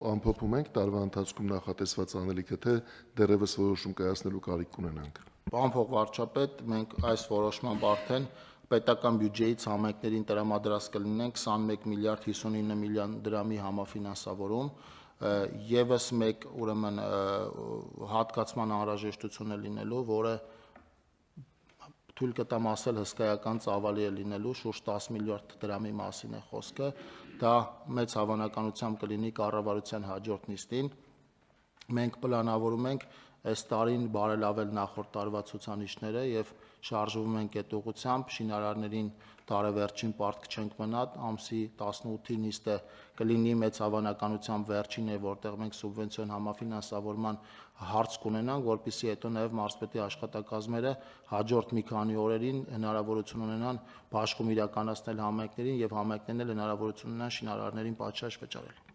Ամփոփում ենք տարվա ընթացքում նախատեսված անելիքը, թե դեռևս որոշում կայացնելու կարիք կունենանք։ Պարոն փոխվարչապետ, մենք այս որոշմամբ արդեն պետական բյուջեից համայնքներին տրամադրած կլինենք 21 միլիարդ 59 միլիոն դրամի համաֆինանսավորում, եւս մեկ ուրեմն հատկացման անհրաժեշտություն է լինելու, որը թույլ կտամ ասել հսկայական ծավալի է լինելու, շուրջ 10 միլիարդ դրամի մասին է խոսքը, դա մեծ հավանականությամբ կլինի կառավարության հաջորդ նիստին։ Մենք պլանավորում ենք այս տարին բարելավել նախորդ տարվա ցուցանիշները եւ շարժվում ենք այդ ուղղությամբ, շինարարներին տարեվերջին պարտք չենք մնա, ամսի 18-ի նիստը կլինի մեծ հավանականությամբ վերջինը, որտեղ մենք սուբվենցիոն համաֆինանսավորման հարց կունենանք, որպեսզի հետո նաեւ մարզպետի աշխատակազմերը հաջորդ մի քանի օրերին հնարավորություն ունենան բաշխում իրականացնել համայնքներին եւ համայնքներն էլ հնարավորություն ունենան շինարարներին պատշաճ վճարել։